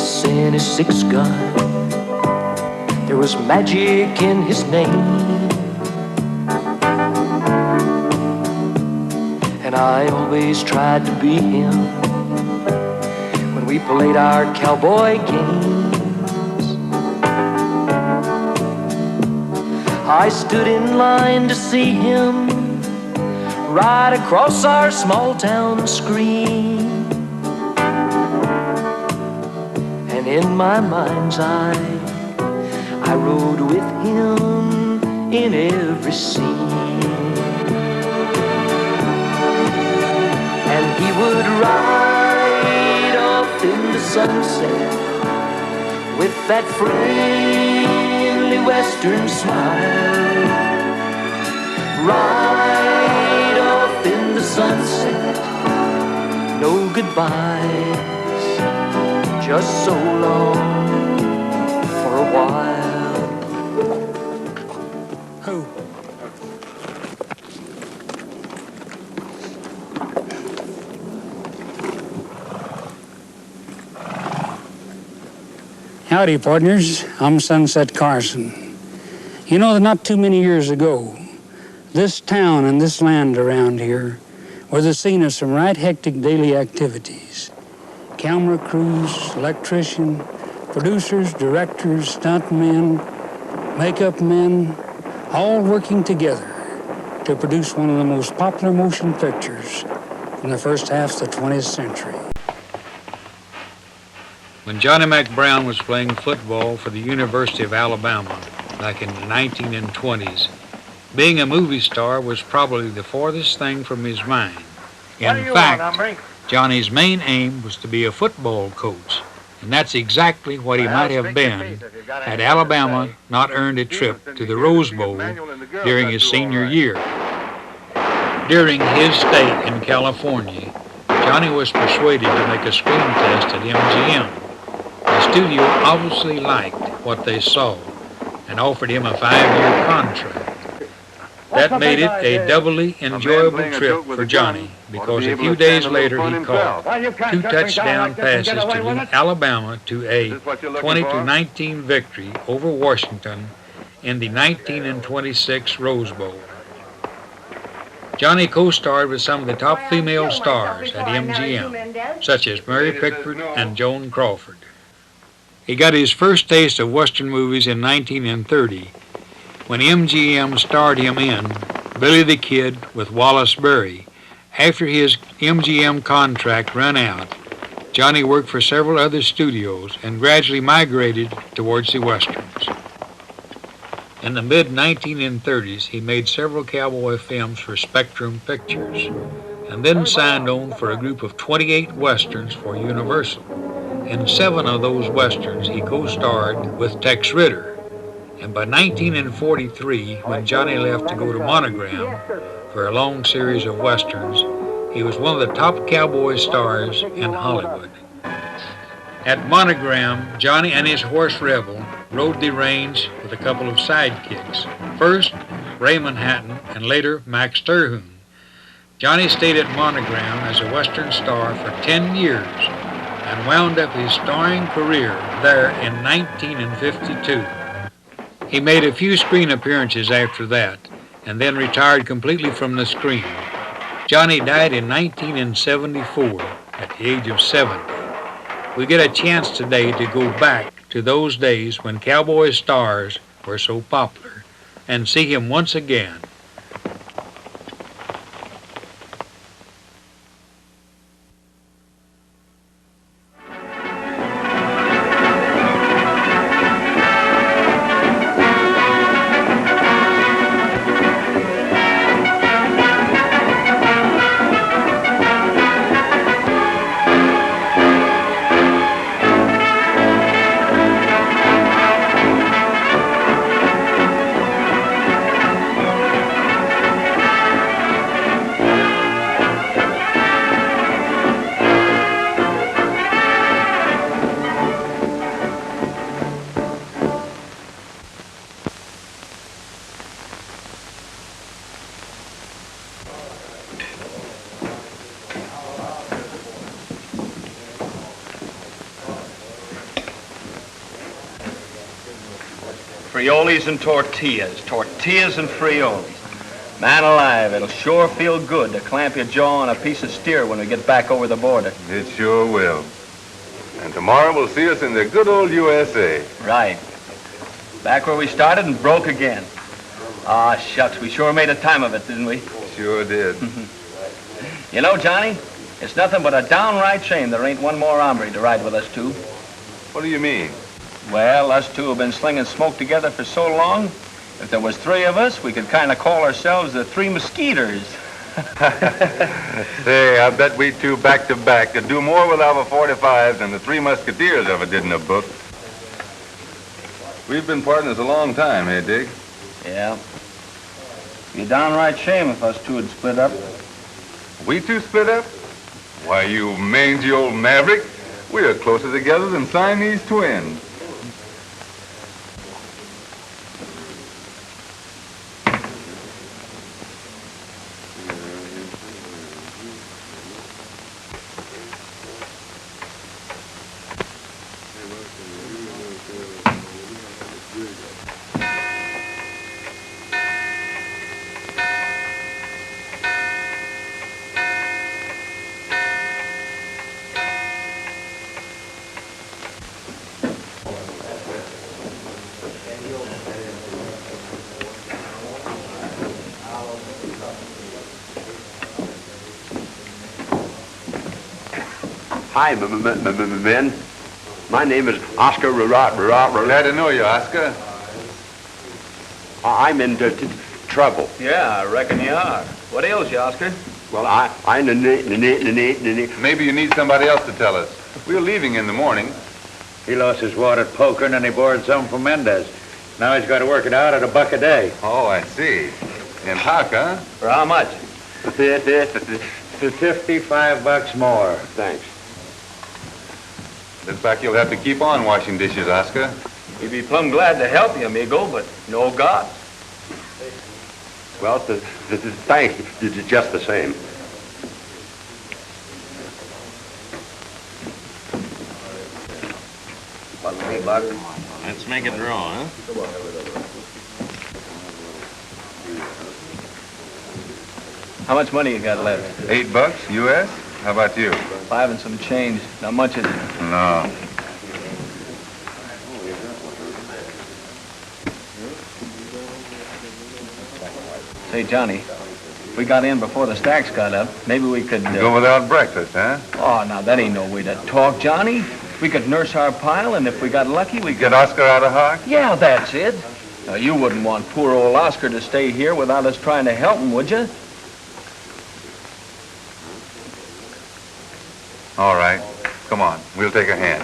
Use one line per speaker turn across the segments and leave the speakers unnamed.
kiss and his six gun. There was magic in his name, and I always tried to be him when we played our cowboy games. I stood in line to see him right across our small town screen, and in my mind's eye I rode with him in every scene. And he would ride off in the sunset with that friendly western smile. Ride off in the sunset, no goodbyes, just so long for a while.
Who? Howdy, partners. I'm Sunset Carson. You know that not too many years ago, this town and this land around here were the scene of some right hectic daily activities. Camera crews, electrician, producers, directors, stuntmen, makeup men, all working together to produce one of the most popular motion pictures in the first half of the 20th century.
When Johnny Mack Brown was playing football for the University of Alabama back in the 1920s, being a movie star was probably the farthest thing from his mind. In fact, Johnny's main aim was to be a football coach, and that's exactly what he might have been had Alabama not earned a trip to the Rose Bowl during his senior year. During his stay in California, Johnny was persuaded to make a screen test at MGM. The studio obviously liked what they saw and offered him a 5-year contract. That made it a doubly enjoyable trip for Johnny, because a few days later he caught 2 touchdown passes to lead Alabama to a 20-19 victory over Washington in the 1926 Rose Bowl. Johnny co-starred with some of the top female stars at MGM, such as Mary Pickford and Joan Crawford. He got his first taste of Western movies in 1930 when MGM starred him in Billy the Kid with Wallace Beery. After his MGM contract ran out, Johnny worked for several other studios and gradually migrated towards the Westerns. In the mid-1930s, he made several cowboy films for Spectrum Pictures, and then signed on for a group of 28 Westerns for Universal. In 7 of those Westerns, he co-starred with Tex Ritter. And by 1943, when Johnny left to go to Monogram for a long series of Westerns, he was one of the top cowboy stars in Hollywood. At Monogram, Johnny and his horse Rebel rode the range with a couple of sidekicks. First, Raymond Hatton, and later Max Terhune. Johnny stayed at Monogram as a Western star for 10 years and wound up his starring career there in 1952. He made a few screen appearances after that, and then retired completely from the screen. Johnny died in 1974 at the age of 70. We get a chance today to go back to those days when cowboy stars were so popular and see him once again.
Frioles and tortillas. Tortillas and frioles. Man alive, it'll sure feel good to clamp your jaw on a piece of steer when we get back over the border.
It sure will. And tomorrow we'll see us in the good old USA.
Right. Back where we started and broke again. Ah, shucks, we sure made a time of it, didn't we?
Sure did.
You know, Johnny, it's nothing but a downright shame there ain't one more hombre to ride with us two.
What do you mean?
Well, us two have been slinging smoke together for so long, if there was three of us, we could kind of call ourselves the Three Mosquitoes.
Say, I bet we two back to back could do more with our 45s than the Three Musketeers ever did in a book. We've been partners a long time, eh, Dick?
Yeah. Be a downright shame if us two had split up.
We two split up? Why, you mangy old maverick, we are closer together than Siamese twins.
Hi, men. My name is Oscar
Glad to know you, Oscar.
I'm in trouble.
Yeah, I reckon you are. What ails you, Oscar?
Well,
Maybe you need somebody else to tell us. We're leaving in the morning.
He lost his wad at poker and he borrowed some from Mendez. Now he's got to work it out at $1 a day.
Oh, I see. In hock, huh?
For how much?
$55 more.
Thanks.
Looks like you'll have to keep on washing dishes, Oscar.
We'd be plumb glad to help you, amigo, but no God.
Well, thanks, just the same.
Buck.
Let's make it draw, huh?
How much money you got left?
$8 U.S.? How about you?
5 and some change. Not much is it?
No.
Say, Johnny, if we got in before the stacks got up, maybe we could...
Go without breakfast, huh?
Oh, now, that ain't no way to talk, Johnny. We could nurse our pile, and if we got lucky, we could...
Get Oscar out of hock?
Yeah, that's it. Now, you wouldn't want poor old Oscar to stay here without us trying to help him, would you?
All right. Come on. We'll take a hand.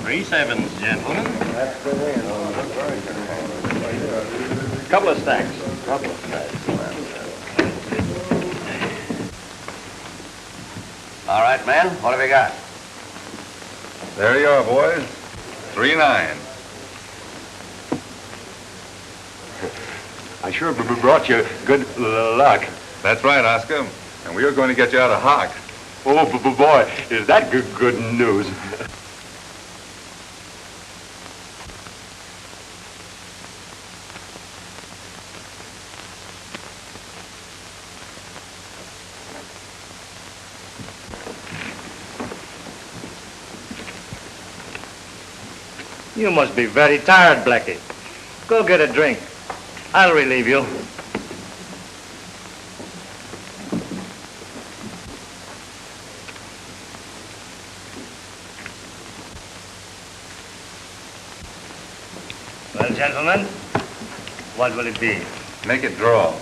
Three sevens, gentlemen.
Couple of stacks.
All right, man. What have you got?
There you are, boys. 3-9.
I sure brought you good luck.
That's right, Oscar. And we are going to get you out of hock.
Oh, boy, is that good news.
You must be very tired, Blackie. Go get a drink. I'll relieve you. Well, gentlemen, what will it be?
Make it draw.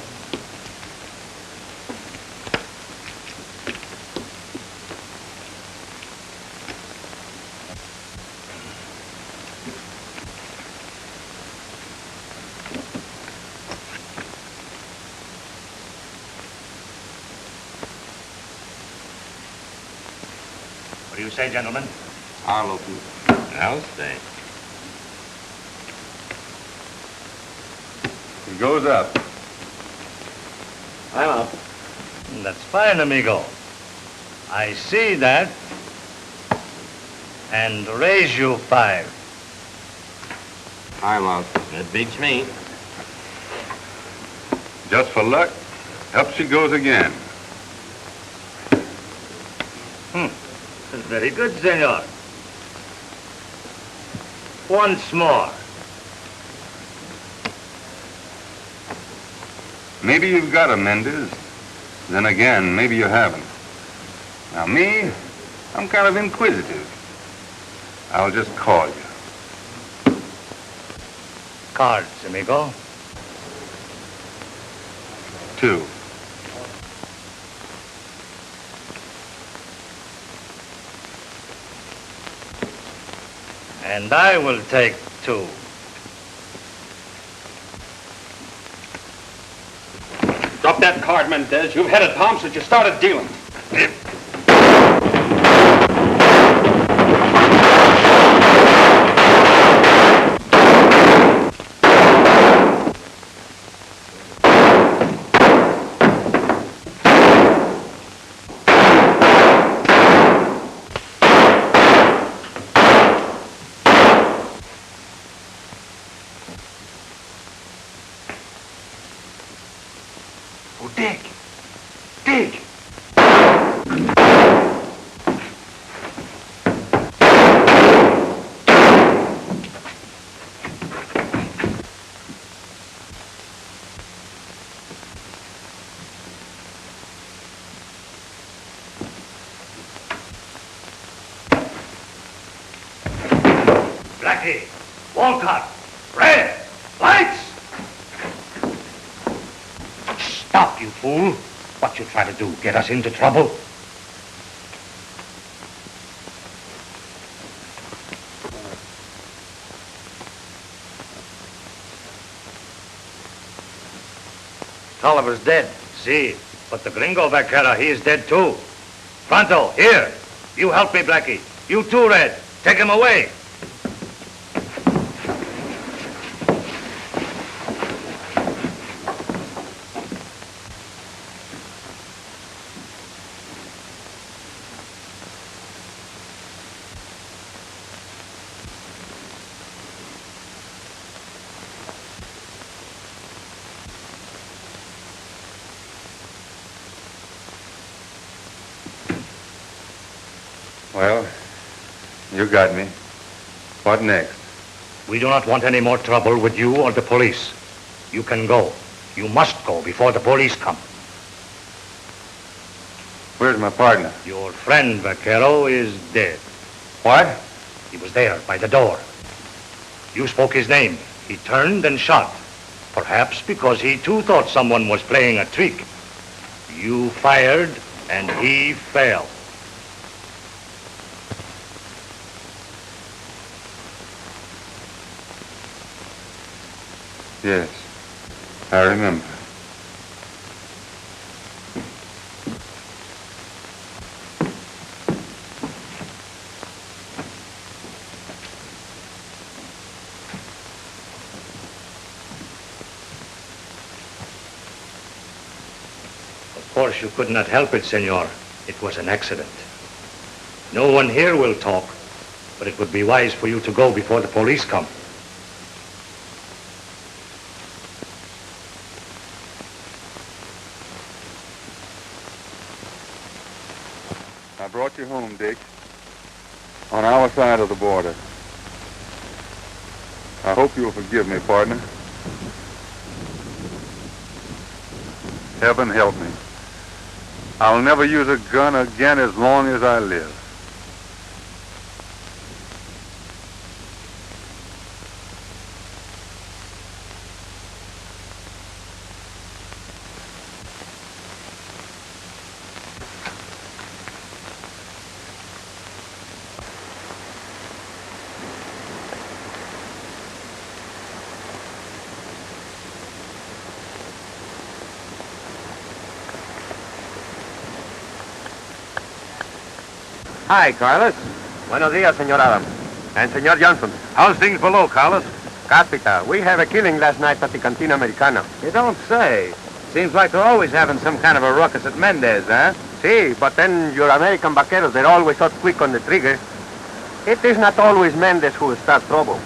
What do you say, gentlemen?
I'll open.
I'll stay.
He goes up.
I'm up. That's fine, amigo. I see that. and raise you 5.
I'm out.
That beats me.
Just for luck, up she goes again.
Very good, senor. Once more.
Maybe you've got a Mendez. Then again, maybe you haven't. Now me, I'm kind of inquisitive. I'll just call you.
Cards, amigo.
2.
And I will take 2.
Drop that card, Mendez. You've had it, Tom, since you started dealing.
Dig! Dig!
Blackie, Walcott, Red, lights! Stop, you fool. What you try to do, get us into trouble? Tolliver's dead. See, but the gringo vaquera, he is dead too. Pronto, here. You help me, Blackie. You too, Red. Take him away.
Well, you got me. What next?
We do not want any more trouble with you or the police. You can go. You must go before the police come.
Where's my partner?
Your friend, Vaquero, is dead.
What?
He was there by the door. You spoke his name. He turned and shot. Perhaps because he too thought someone was playing a trick. You fired and he fell.
Yes, I remember.
Of course, you could not help it, senor. It was an accident. No one here will talk, but it would be wise for you to go before the police come.
I brought you home, Dick. On our side of the border. I hope you'll forgive me, partner. Heaven help me. I'll never use a gun again as long as I live.
Hi, Carlos. Buenos dias, Senor Adam. And Senor Johnson.
How's things below, Carlos?
Capita, we had a killing last night at the Cantina Americana.
You don't say. Seems like they're always having some kind of a ruckus at Mendez, huh?
See, but then your American vaqueros, they're always so quick on the trigger.
It is not always Mendez who will start trouble.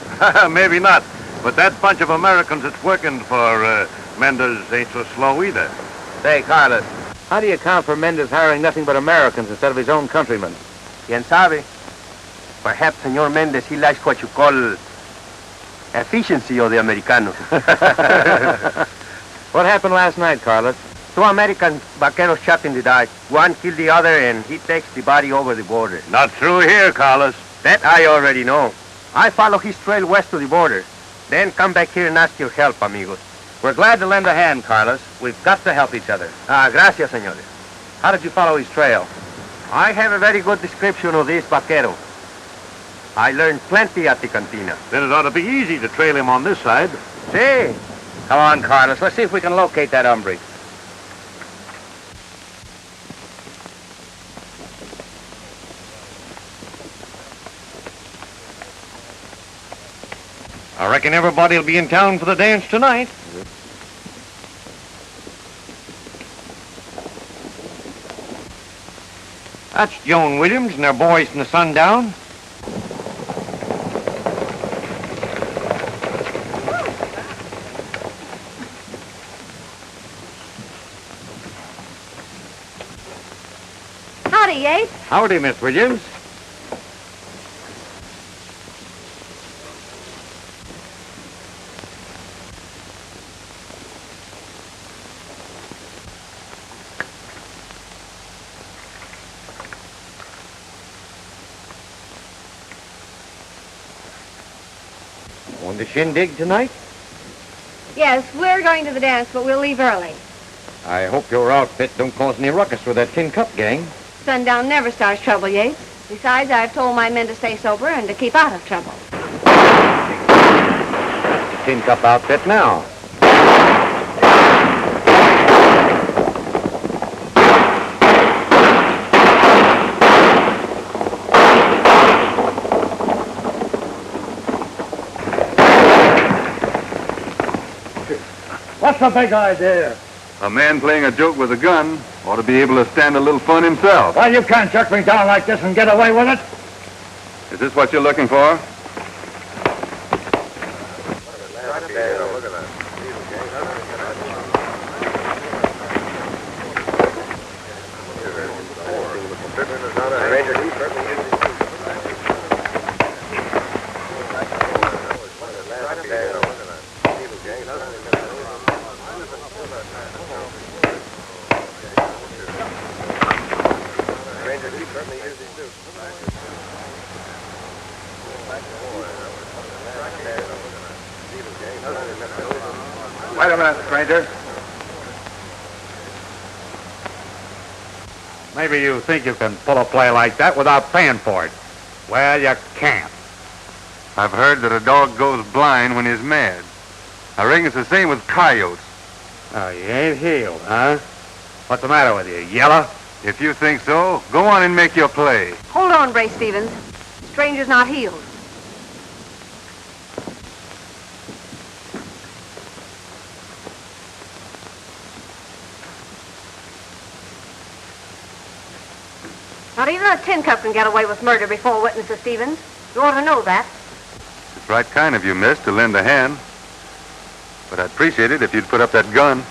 Maybe not. But that bunch of Americans that's working for Mendez ain't so slow either.
Say, Carlos, how do you account for Mendez hiring nothing but Americans instead of his own countrymen? Quien sabe? Perhaps, Senor Mendez, he likes what you call efficiency of the Americanos. What happened last night, Carlos? Two American vaqueros shot in the dark. One killed the other, and he takes the body over the border.
Not through here, Carlos.
That I already know. I follow his trail west to the border. Then come back here and ask your help, amigos. We're glad to lend a hand, Carlos. We've got to help each other. Gracias, senores. How did you follow his trail? I have a very good description of this vaquero. I learned plenty at the cantina.
Then it ought to be easy to trail him on this side.
See? Come on, Carlos. Let's see if we can locate that hombre.
I reckon everybody will be in town for the dance tonight. That's Joan Williams and their boys from the Sundown.
Howdy, Yates.
Howdy, Miss Williams. On the shindig tonight?
Yes, we're going to the dance, but we'll leave early.
I hope your outfit don't cause any ruckus with that tin cup gang.
Sundown never starts trouble, Yates. Besides, I've told my men to stay sober and to keep out of trouble.
That's the tin cup outfit now.
What's the big idea?
A man playing a joke with a gun ought to be able to stand a little fun himself.
Well, you can't jerk me down like this and get away with it.
Is this what you're looking for?
Wait a minute, stranger.
Maybe you think you can pull a play like that without paying for it. Well, you can't. I've heard that a dog goes blind when he's mad. I reckon it's the same with coyotes. Oh, you ain't healed, huh? What's the matter with you, yellow? If you think so, go on and make your play.
Hold on, Brace Stevens. Stranger's not healed. Not even a tin cup can get away with murder before witnesses, Stevens. You ought to know that.
It's right kind of you, miss, to lend a hand. But I'd appreciate it if you'd put up that gun.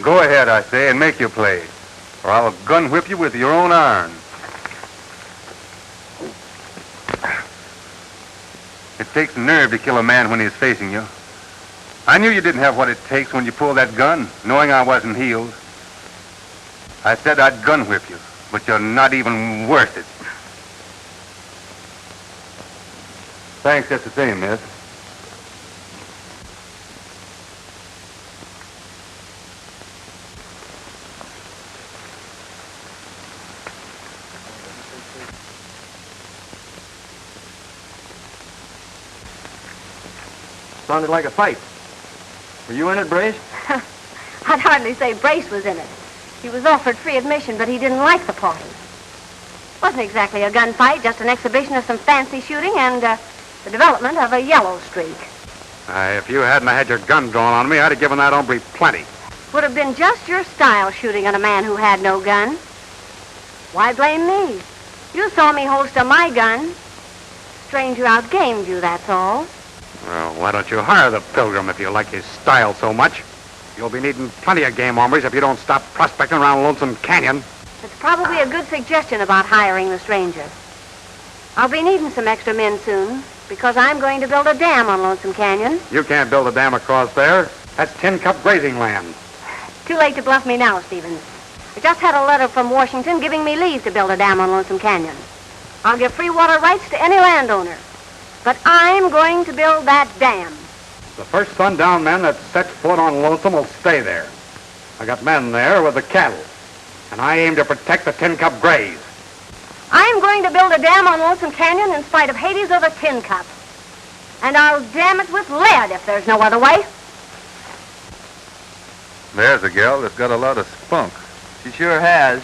Go ahead, I say, and make your play, or I'll gun whip you with your own iron. It takes nerve to kill a man when he's facing you. I knew you didn't have what it takes when you pulled that gun, knowing I wasn't healed. I said I'd gun whip you, but you're not even worth it. Thanks just the same, miss.
Sounded like a fight. Were you in it, Brace?
I'd hardly say Brace was in it. He was offered free admission, but he didn't like the party. Wasn't exactly a gunfight, just an exhibition of some fancy shooting and the development of a yellow streak.
If you hadn't had your gun drawn on me, I'd have given that hombre plenty.
Would have been just your style shooting at a man who had no gun. Why blame me? You saw me holster my gun. Stranger outgamed you, that's all.
Well, why don't you hire the Pilgrim if you like his style so much? You'll be needing plenty of game hombres if you don't stop prospecting around Lonesome Canyon.
It's probably a good suggestion about hiring the stranger. I'll be needing some extra men soon, because I'm going to build a dam on Lonesome Canyon.
You can't build a dam across there. That's Tin Cup grazing land.
Too late to bluff me now, Stevens. I just had a letter from Washington giving me leave to build a dam on Lonesome Canyon. I'll give free water rights to any landowner. But I'm going to build that dam.
The first sundown men that sets foot on Lonesome will stay there. I got men there with the cattle, and I aim to protect the Tin Cup graze.
I'm going to build a dam on Lonesome Canyon in spite of Hades or the Tin Cup. And I'll dam it with lead if there's no other way.
There's a gal that's got a lot of spunk.
She sure has.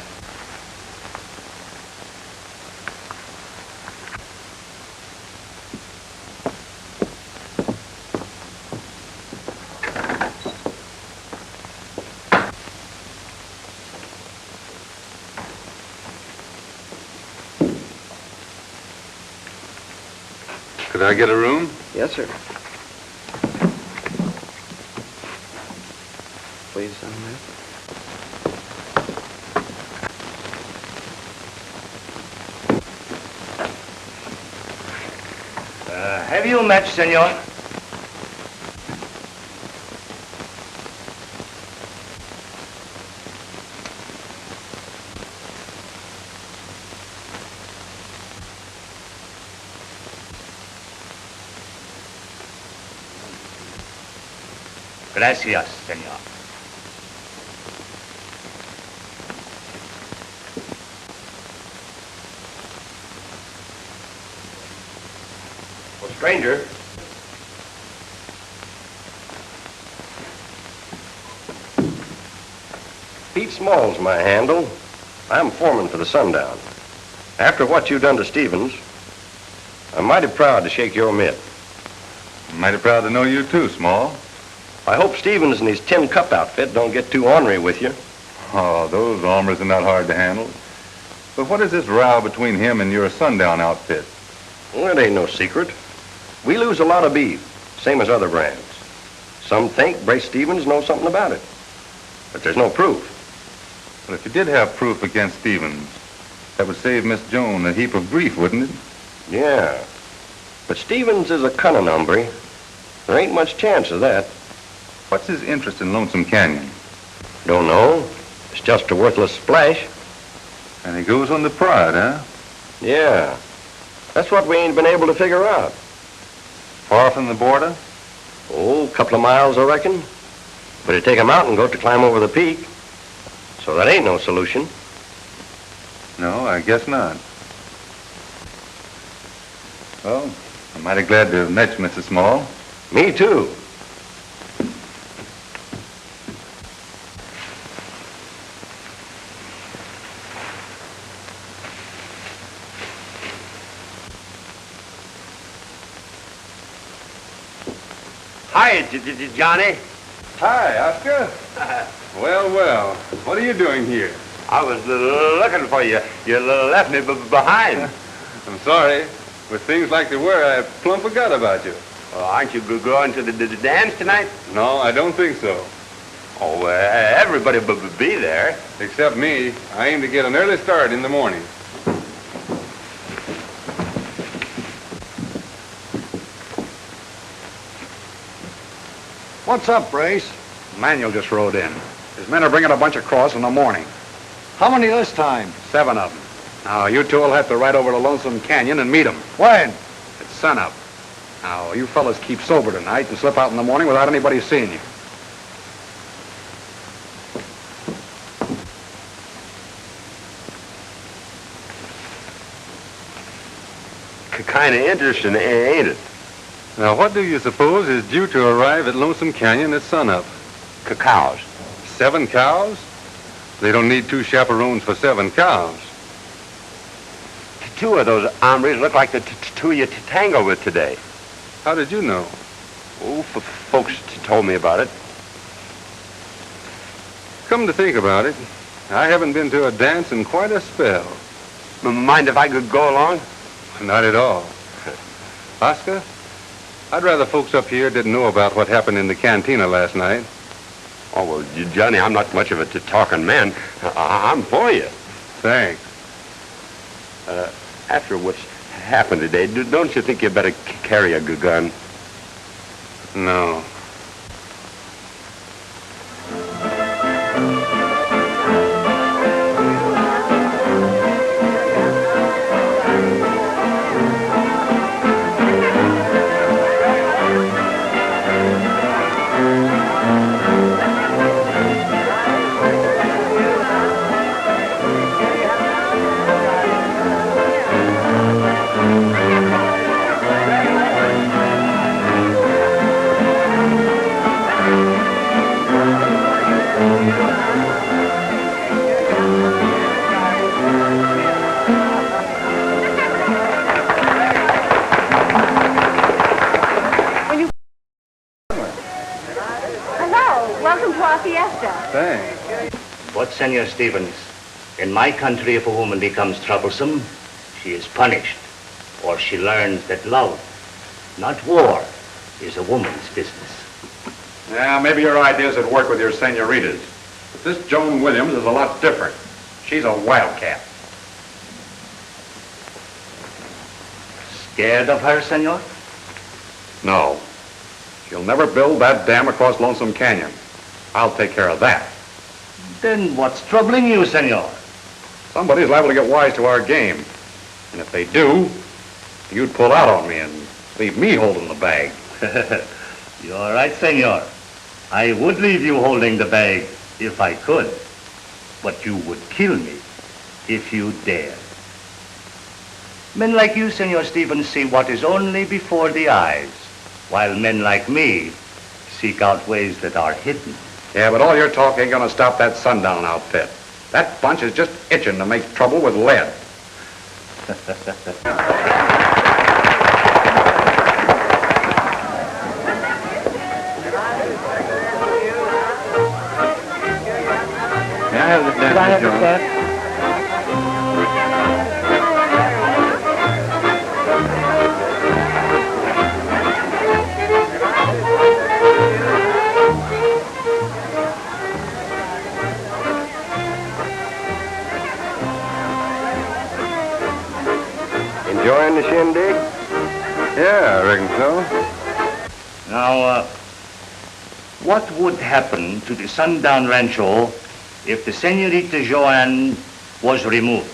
Could I get a room?
Yes, sir. Please,
Have you met, senor? Gracias, senor.
Well, stranger. Pete Small's my handle. I'm foreman for the Sundown. After what you've done to Stevens, I'm mighty proud to shake your mitt.
I'm mighty proud to know you too, Small.
I hope Stevens and his Tin Cup outfit don't get too ornery with you.
Oh, those hombres are not hard to handle. But what is this row between him and your Sundown outfit?
Well, it ain't no secret. We lose a lot of beef, same as other brands. Some think Brace Stevens knows something about it. But there's no proof.
Well, if you did have proof against Stevens, that would save Miss Joan a heap of grief, wouldn't it?
Yeah. But Stevens is a cunning hombre. There ain't much chance of that.
What's his interest in Lonesome Canyon?
Don't know. It's just a worthless splash.
And he goes on the pride, huh?
Yeah. That's what we ain't been able to figure out.
Far from the border?
Oh, a couple of miles, I reckon. But it'd take a mountain goat to climb over the peak. So that ain't no solution.
No, I guess not. Well, I'm mighty glad to have met you, Mrs. Small.
Me too.
Hi, Johnny.
Hi, Oscar. Well, what are you doing here?
I was looking for you. You left me behind.
I'm sorry. With things like they were, I plumb forgot about you.
Aren't you going to the dance tonight?
No, I don't think so.
Oh, everybody be there.
Except me. I aim to get an early start in the morning.
What's up, Brace? Manuel just rode in. His men are bringing a bunch across in the morning.
How many this time?
7 of them. Now, you two will have to ride over to Lonesome Canyon and meet them.
When?
At sunup. Now, you fellas keep sober tonight and slip out in the morning without anybody seeing you.
Kind of interesting, ain't it?
Now, what do you suppose is due to arrive at Lonesome Canyon at sunup?
Cows.
7 cows? They don't need 2 chaperones for 7 cows.
2 of those hombres look like the 2 you tangled with today.
How did you know?
Oh, folks told me about it.
Come to think about it, I haven't been to a dance in quite a spell.
Mind if I could go along?
Not at all. Oscar, I'd rather folks up here didn't know about what happened in the cantina last night.
Oh, well, Johnny, I'm not much of a talking man. I'm for you.
Thanks.
After what's happened today, don't you think you better carry a gun?
No. Thanks.
But, Senor Stevens, in my country, if a woman becomes troublesome, she is punished, or she learns that love, not war, is a woman's business.
Yeah, maybe your ideas would work with your senoritas. But this Joan Williams is a lot different. She's a wildcat.
Scared of her, senor?
No. She'll never build that dam across Lonesome Canyon. I'll take care of that.
Then what's troubling you, senor?
Somebody's liable to get wise to our game. And if they do, you'd pull out on me and leave me holding the bag.
You're right, senor. I would leave you holding the bag if I could. But you would kill me if you dared. Men like you, Senor Stevens, see what is only before the eyes, while men like me seek out ways that are hidden.
Yeah, but all your talk ain't gonna stop that sundown outfit. That bunch is just itching to make trouble with lead.
May I have the dance, John?
Enjoying the shindig?
Yeah, I reckon so.
Now, what would happen to the Sundown Rancho if the Senorita Joanne was removed?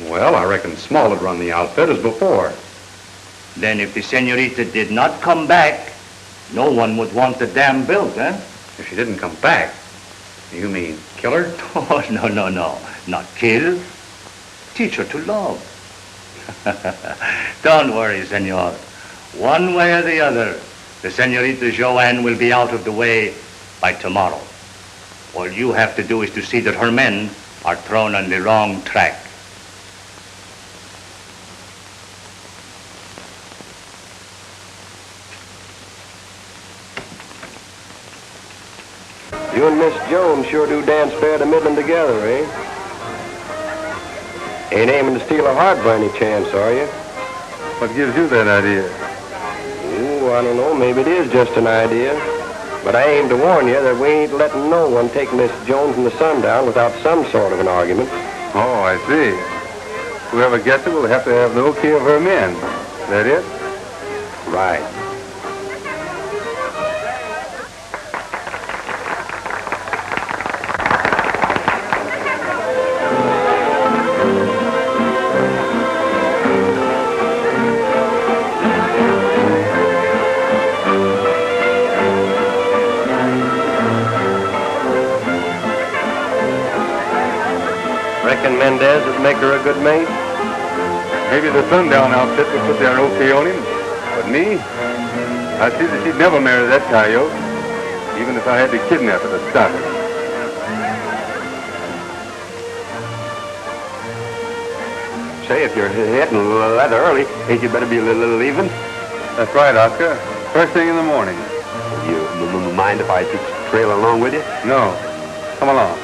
Well, I reckon Small would run the outfit as before.
Then if the Senorita did not come back, no one would want the dam built, eh?
If she didn't come back, you mean kill her?
Oh, no. Not kill. Teach her to love. Don't worry, senor. One way or the other, the Senorita Joanne will be out of the way by tomorrow. All you have to do is to see that her men are thrown on the wrong track.
You and Miss Jones sure do dance fair to middling together, eh? Ain't aiming to steal her heart by any chance, are you?
What gives you that idea?
Ooh, I don't know. Maybe it is just an idea. But I aim to warn you that we ain't letting no one take Miss Jones and the Sundown without some sort of an argument.
Oh, I see. Whoever gets it will have to have the okay of her men. That it?
Right. Reckon Mendez would make her a good mate?
Maybe the Sundown outfit would put their okay on him. But me? I see that she'd never marry that coyote, even if I had to kidnap her to stop it.
Say, if you're hitting that early, ain't you better be leaving?
That's right, Oscar. First thing in the morning.
You mind if I trail along with you?
No. Come along.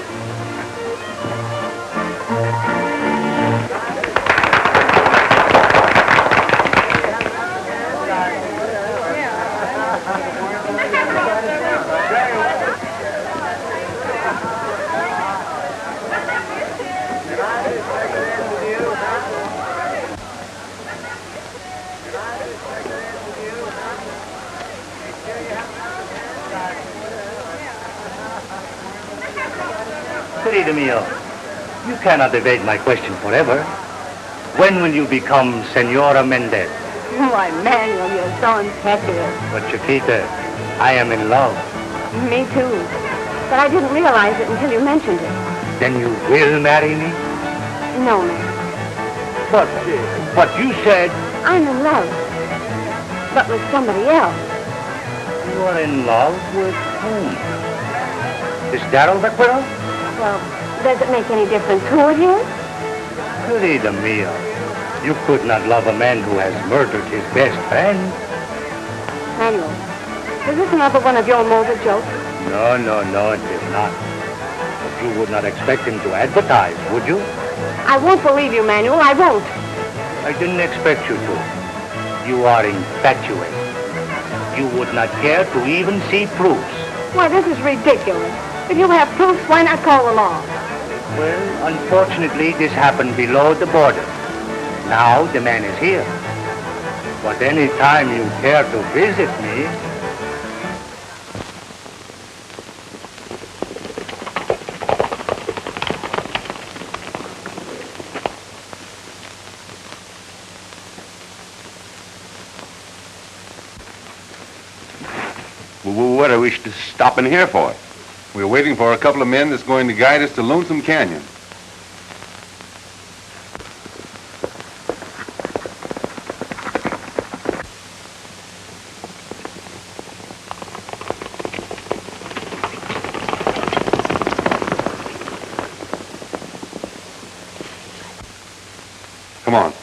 Querido mío, you cannot evade my question forever. When will you become Senora Mendez?
Why, Manuel, you're so impetuous.
But Chiquita, I am in love.
Me too. But I didn't realize it until you mentioned it.
Then you will marry me?
No, man.
But you said...
I'm in love. But with somebody else.
You are in love with whom? Is Darrell Bequero?
Well, does it make any difference who it is?
Querida mia, you could not love a man who has murdered his best friend.
Manuel, is this another one of your morbid jokes?
No, it is not. But you would not expect him to advertise, would you?
I won't believe you, Manuel. I won't.
I didn't expect you to. You are infatuated. You would not care to even see proofs.
Why, this is ridiculous. If you have proofs, why not call the law?
Well, unfortunately, this happened below the border. Now the man is here. But any time you care to visit me...
What are we stopping here for? We're waiting for a couple of men that's going to guide us to Lonesome Canyon. Come on.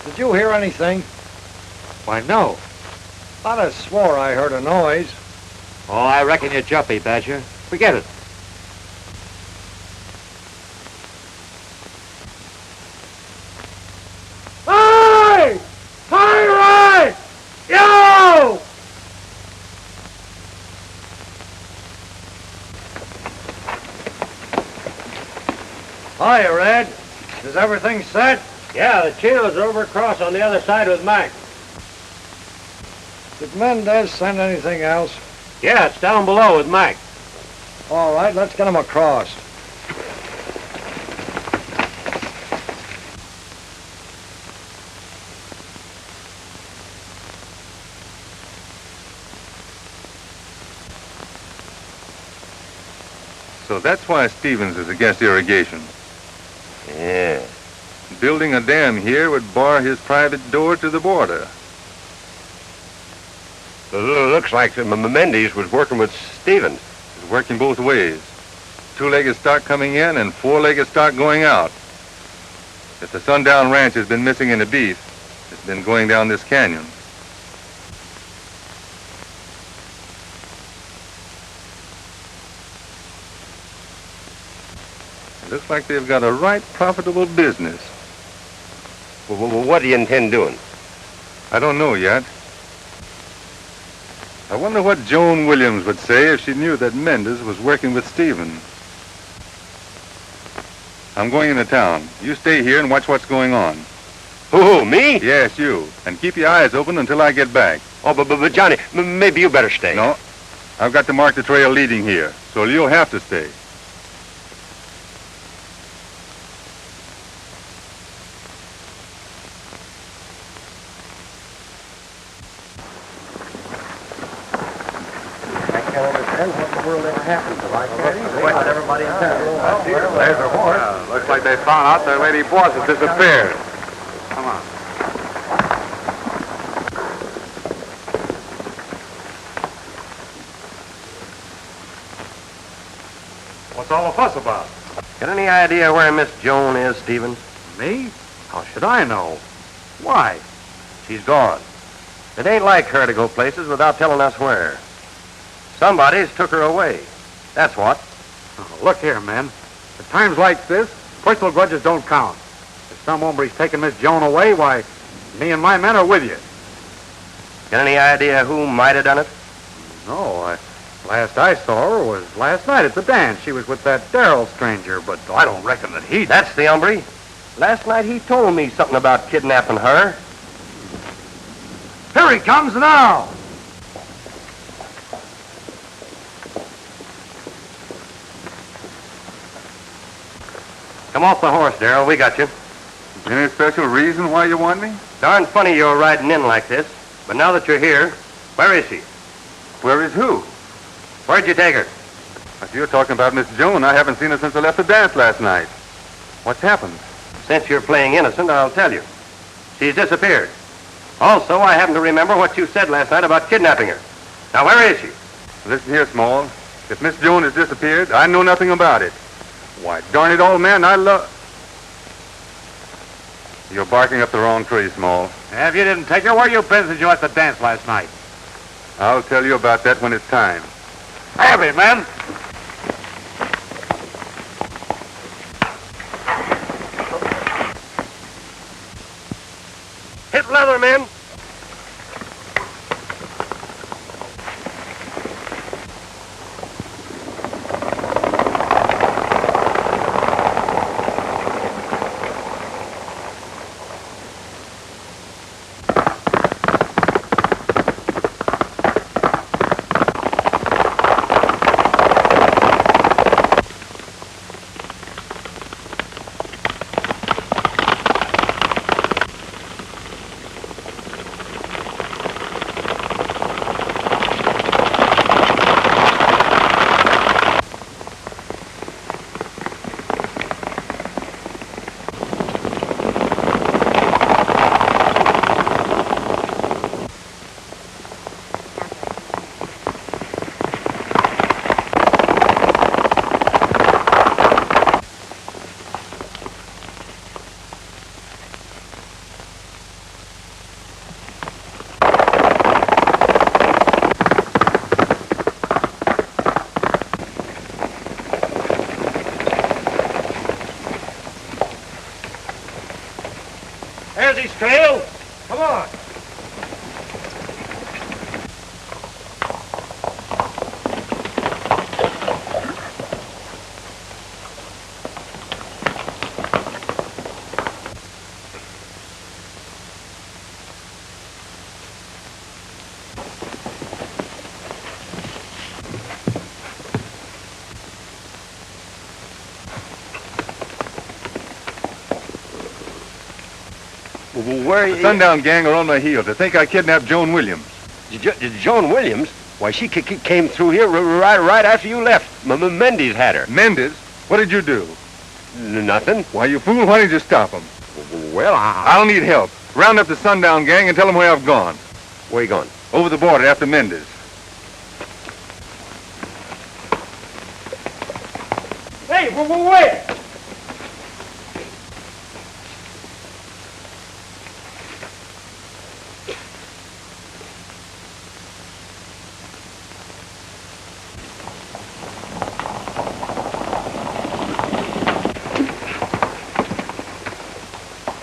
Did you hear anything?
Why, no.
Thought I swore I heard a noise.
Oh, I reckon you're jumpy, Badger. Forget it.
Hey! Pirate! Yo! Hiya, Red. Is everything set?
Yeah, the Cheetahs are over across on the other side with Mac.
Did Mendez send anything else?
Yeah, it's down below with Mac.
All right, let's get him across.
So that's why Stevens is against irrigation.
Yeah.
Building a dam here would bar his private door to the border.
Looks like Mendes was working with Stevens.
It's working both ways. Two-legged stock coming in and four-legged stock going out. If the Sundown Ranch has been missing any beef, it's been going down this canyon. It looks like they've got a right profitable business.
Well, what do you intend doing?
I don't know yet. I wonder what Joan Williams would say if she knew that Mendez was working with Stephen. I'm going into town. You stay here and watch what's going on.
Who, me?
Yes, you. And keep your eyes open until I get back.
Oh, but Johnny, maybe you better stay.
No. I've got to mark the trail leading here, so you'll have to stay.
can't understand what in the world ever happened to like that. Not everybody in town. Well, there's her horse.
Looks like they found out their lady boss has disappeared. Come on. What's all the fuss about?
Got any idea where Miss Joan is, Stevens?
Me? How should I know? Why?
She's gone. It ain't like her to go places without telling us where. Somebody's took her away. That's what.
Oh, look here, men. At times like this, personal grudges don't count. If some hombre's taken Miss Joan away, why, me and my men are with you.
Got any idea who might have done it?
No, last I saw her was last night at the dance. She was with that Darrell stranger, but I don't reckon that he...
That's the hombre. Last night he told me something about kidnapping her.
Here he comes now.
Come off the horse, Darrell. We got you.
Any special reason why you want me?
Darn funny you're riding in like this. But now that you're here, where is she?
Where is who?
Where'd you take her?
If you're talking about Miss Joan, I haven't seen her since I left the dance last night. What's happened?
Since you're playing innocent, I'll tell you. She's disappeared. Also, I happen to remember what you said last night about kidnapping her. Now, where is she?
Listen here, Small. If Miss Joan has disappeared, I know nothing about it. Why, darn it, old man, I love... You're barking up the wrong tree, Small.
If you didn't take her, where you been since you left the dance last night?
I'll tell you about that when it's time.
Have it, man.
Hit leather, men.
There's his trail. Come on.
Where
The Sundown Gang are on my heels. They think I kidnapped Joan Williams.
Joan Williams? Why, she came through here right after you left. Mendes had her.
Mendes? What did you do?
Nothing.
Why, you fool, why didn't you stop them?
Well,
I'll need help. Round up the Sundown Gang and tell them where I've gone.
Where you going?
Over the border after Mendes.
Hey, wait.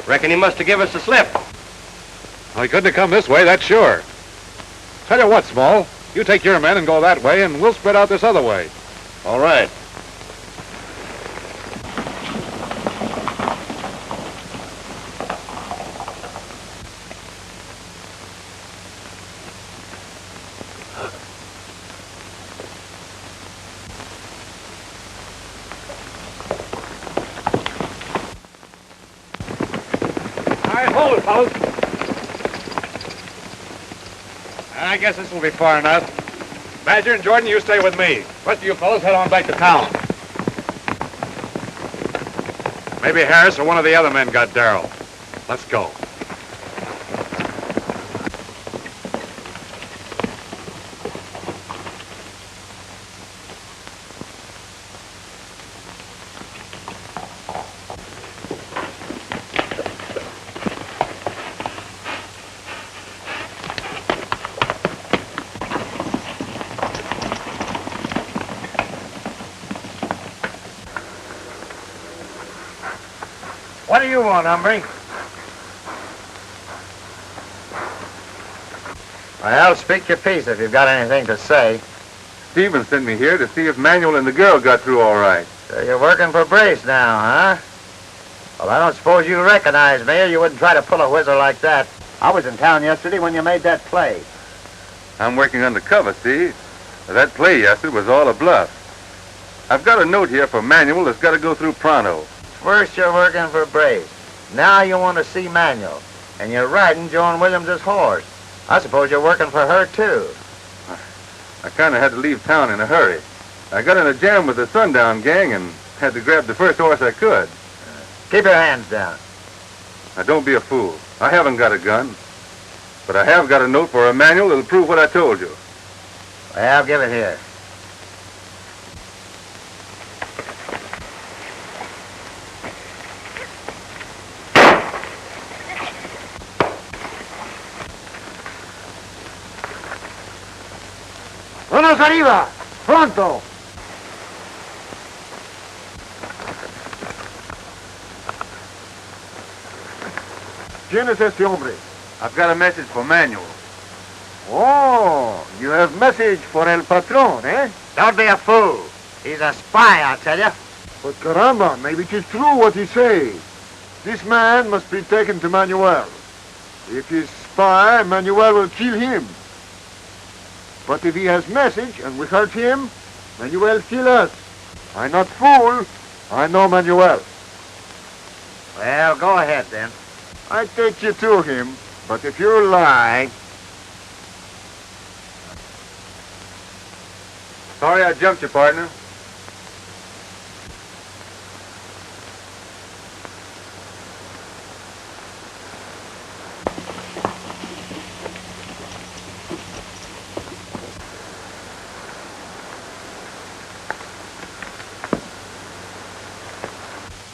Reckon he must have given us the slip.
Well, he couldn't have come this way, that's sure. Tell you what, Small. You take your men and go that way, and we'll spread out this other way.
All right.
Hold it, fellas.
I guess this will be far enough.
Badger and Jordan, you stay with me. The rest of you fellows head on back to town. Maybe Harris or one of the other men got Darrell. Let's go.
What do you want, hombre? Well, speak your piece if you've got anything to say.
Stevens sent me here to see if Manuel and the girl got through all right.
So you're working for Brace now, huh? Well, I don't suppose you recognize me, or you wouldn't try to pull a whizzer like that. I was in town yesterday when you made that play.
I'm working undercover, see? That play yesterday was all a bluff. I've got a note here for Manuel that's got to go through pronto.
First you're working for Brace. Now you want to see Manuel. And you're riding Joan Williams' horse. I suppose you're working for her, too.
I kind of had to leave town in a hurry. I got in a jam with the Sundown gang and had to grab the first horse I could.
Keep your hands down.
Now, don't be a fool. I haven't got a gun. But I have got a note for Manuel that'll prove what I told you.
Well, give it here.
¡Manos arriba! ¡Pronto! ¿Quién es este hombre?
I've got a message for Manuel.
Oh, you have message for el patrón, eh?
Don't be a fool. He's a spy, I tell you.
But caramba, maybe it is true what he says. This man must be taken to Manuel. If he's spy, Manuel will kill him. But if he has message and we hurt him, Manuel kill us. I'm not fool. I know Manuel.
Well, go ahead then.
I take you to him, but if you lie...
Sorry I jumped you, partner.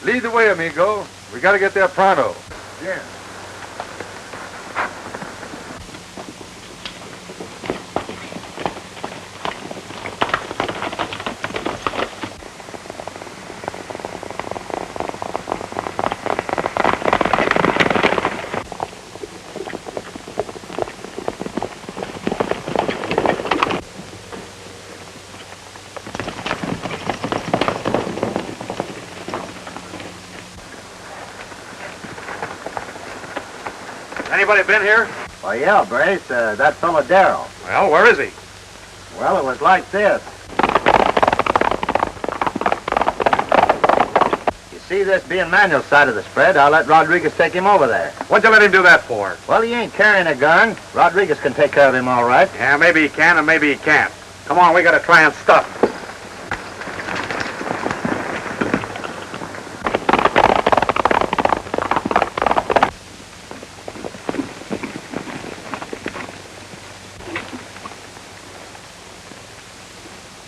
Lead the way, amigo. We gotta get there pronto.
Yeah.
Anybody been here?
Well, yeah, Brace, that fellow Darrell.
Well, where is he?
Well, it was like this. You see this being Manuel's side of the spread, I'll let Rodriguez take him over there.
What'd you let him do that for?
Well, he ain't carrying a gun. Rodriguez can take care of him all right.
Yeah, maybe he can and maybe he can't. Come on, we gotta try and stuff him.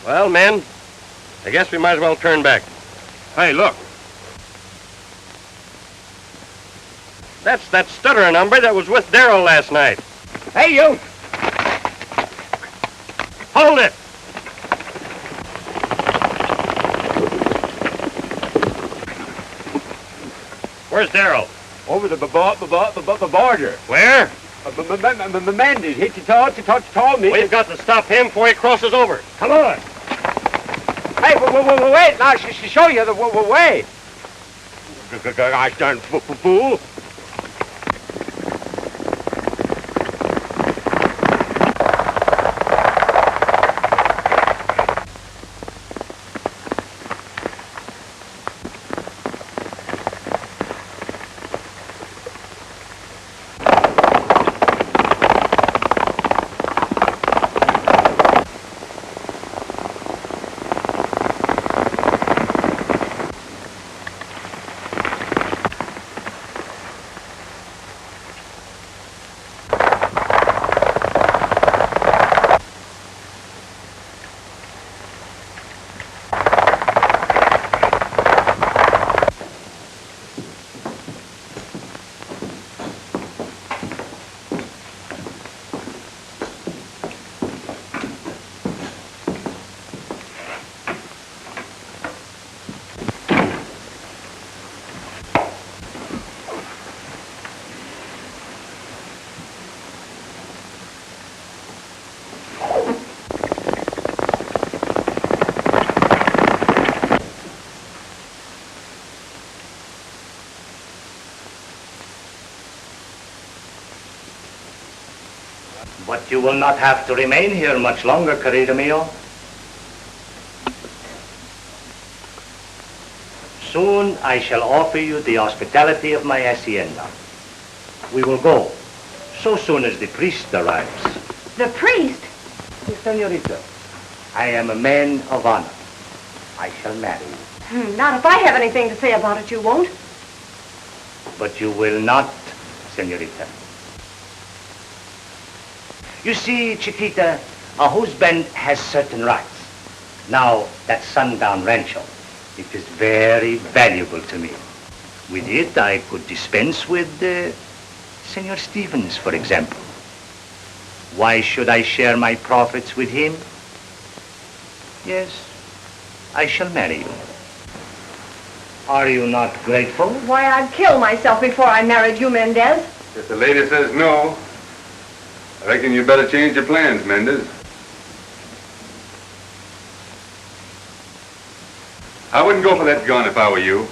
Well, men, I guess we might as well turn back.
Hey, look.
That's that stuttering number that was with Darrell last night.
Hey, you!
Hold it! Where's Darrell?
Over the border.
Where?
Mendes, he told me.
We've got to stop him before he crosses over.
Come on. Hey, wait, now, show you the way.
Gosh darn fool.
But you will not have to remain here much longer, querido mío. Soon I shall offer you the hospitality of my hacienda. We will go, so soon as the priest arrives.
The priest?
Yes, senorita. I am a man of honor. I shall marry you.
Not if I have anything to say about it, you won't.
But you will not, senorita. You see, Chiquita, a husband has certain rights. Now, that sundown rancho, it is very valuable to me. With it, I could dispense with Senor Stevens, for example. Why should I share my profits with him? Yes, I shall marry you. Are you not grateful?
Why, I'd kill myself before I married you, Mendez.
If the lady says no, I reckon you better change your plans, Mendez. I wouldn't go for that gun if I were you.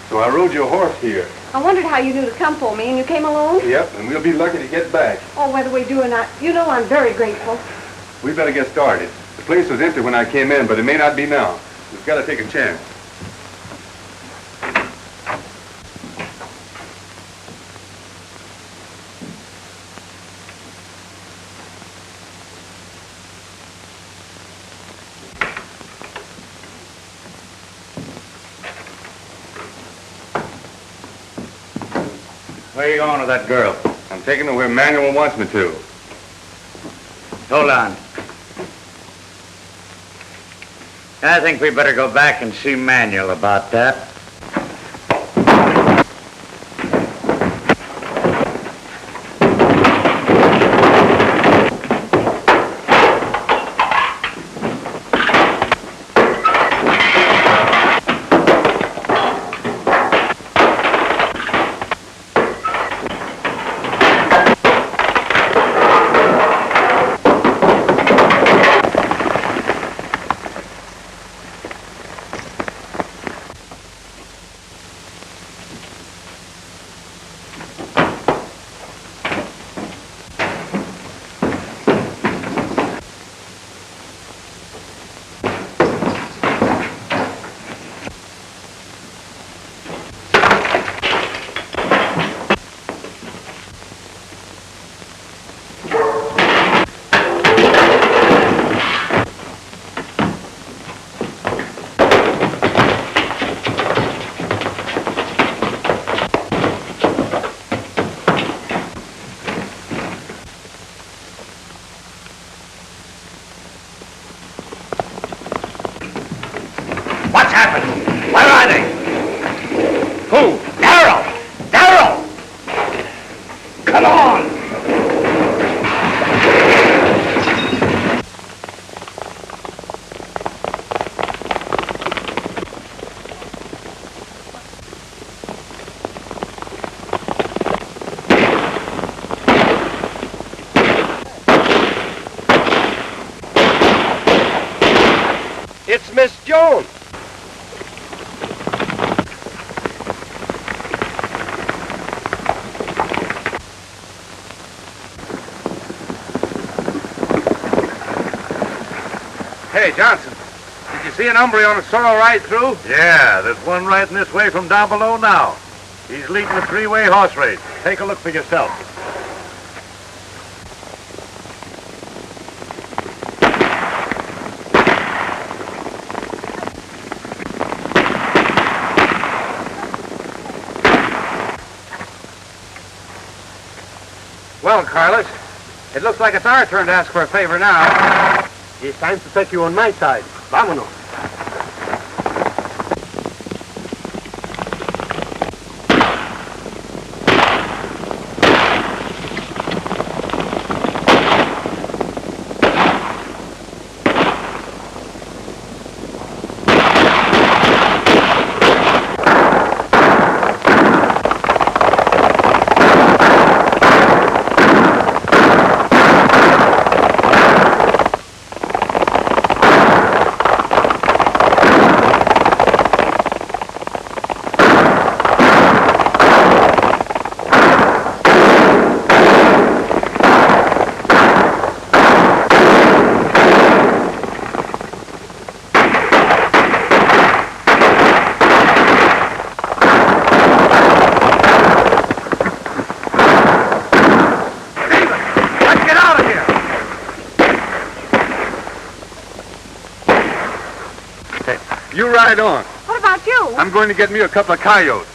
So I rode your horse here.
I wondered how you knew to come for me, and you came alone?
Yep, and we'll be lucky to get back.
Oh, whether we do or not, you know I'm very grateful.
We better get started. The place was empty when I came in, but it may not be now. We've got to take a chance.
Where are you going with that girl?
I'm taking her where Manuel wants me to.
Hold on. I think we better go back and see Manuel about that. What's happened? Where are they? Who? Darrell! Darrell! Come on!
It's Miss Jones.
Hey, Johnson, did you see an hombre on a sorrel right through?
Yeah, there's one riding this way from down below now. He's leading a three-way horse race. Take a look for yourself.
Well, Carlos,
It looks like it's our turn to ask for a favor now. It's time to take you on my side. Vámonos.
You ride on.
What about you?
I'm going to get me a couple of coyotes.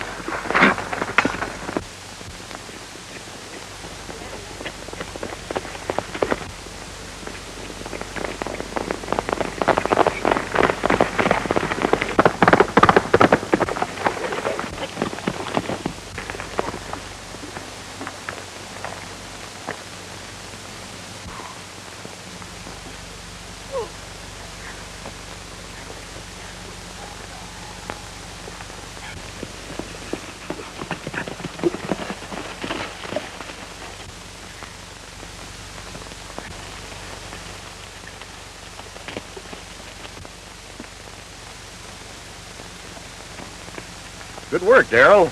Good work, Darrell.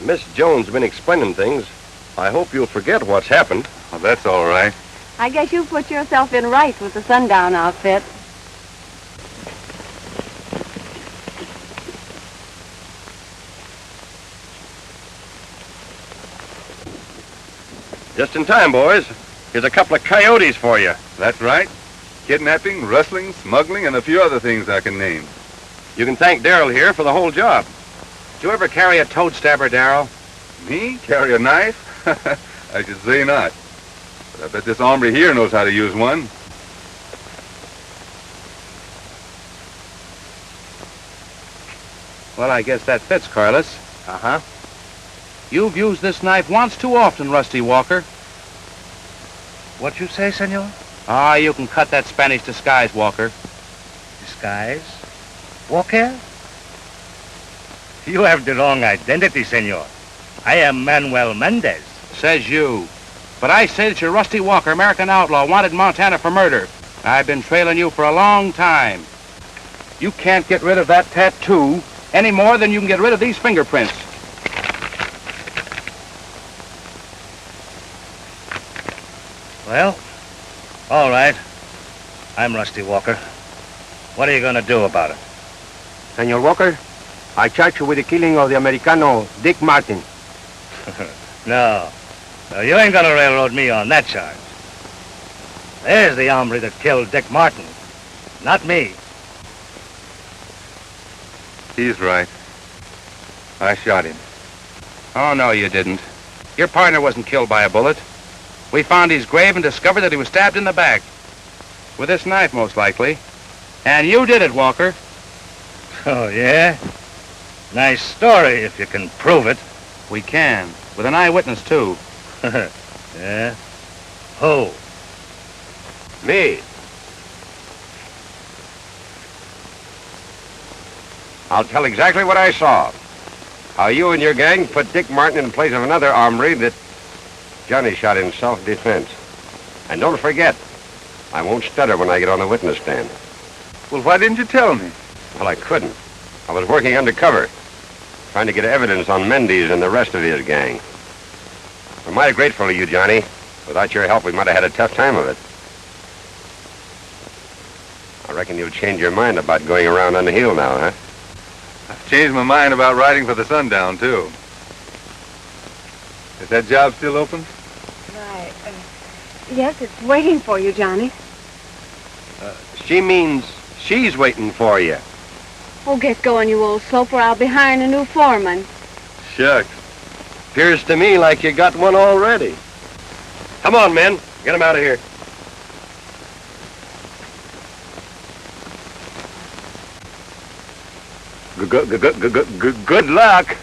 Miss Jones has been explaining things. I hope you'll forget what's happened.
Well, that's all right.
I guess you put yourself in right with the sundown outfit.
Just in time, boys. Here's a couple of coyotes for you.
That's right. Kidnapping, rustling, smuggling, and a few other things I can name.
You can thank Darrell here for the whole job.
Did you ever carry a toad stabber, Darrell?
Me? Carry a knife? I should say not. But I bet this hombre here knows how to use one.
Well, I guess that fits, Carlos.
Uh-huh. You've used this knife once too often, Rusty Walker.
What you say, senor?
Ah, you can cut that Spanish disguise, Walker.
Disguise? Walker? You have the wrong identity, senor. I am Manuel Mendez.
Says you. But I say that you're Rusty Walker, American outlaw, wanted in Montana for murder. I've been trailing you for a long time. You can't get rid of that tattoo any more than you can get rid of these fingerprints.
Well, all right. I'm Rusty Walker. What are you going to do about it?
Senor Walker, I charge you with the killing of the Americano Dick Martin.
No, you ain't going to railroad me on that charge. There's the hombre that killed Dick Martin, not me.
He's right. I shot him.
Oh, no, you didn't. Your partner wasn't killed by a bullet. We found his grave and discovered that he was stabbed in the back. With this knife, most likely. And you did it, Walker.
Oh, yeah? Nice story, if you can prove it.
We can. With an eyewitness, too.
Yeah? Who?
Me. I'll tell exactly what I saw. How you and your gang put Dick Martin in place of another hombre that Johnny shot in self-defense. And don't forget, I won't stutter when I get on the witness stand.
Well, why didn't you tell me?
Well, I couldn't. I was working undercover, trying to get evidence on Mendes and the rest of his gang. I'm mighty grateful to you, Johnny. Without your help, we might have had a tough time of it. I reckon you'll change your mind about going around on the hill now, huh?
I've changed my mind about riding for the sundown, too. Is that job still open?
Right. Yes, it's waiting for you, Johnny.
She means she's waiting for you.
Oh, get going, you old sloper. I'll be hiring a new foreman.
Shucks.
Appears to me like you got one already.
Come on, men. Get him out of here.
Good luck.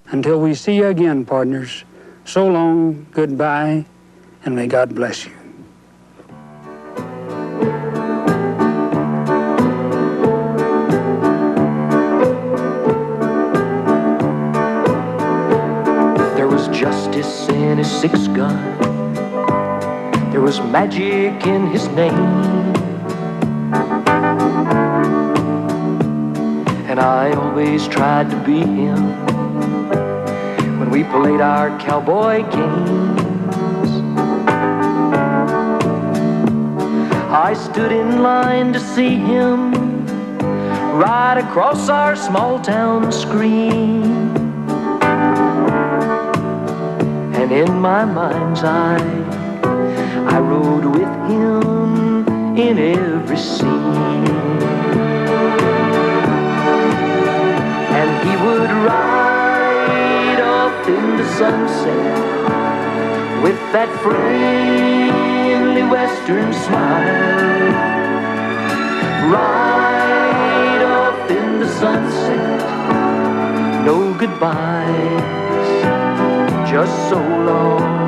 Until we see you again, partners, so long, goodbye, and may God bless you.
There was justice in his six gun. There was magic in his name. And I always tried to be him when we played our cowboy games. I stood in line to see him right across our small town screen. And in my mind's eye, I rode with him in every scene. And he would ride off in the sunset with that friendly western smile. Ride off in the sunset, no goodbyes, just so long.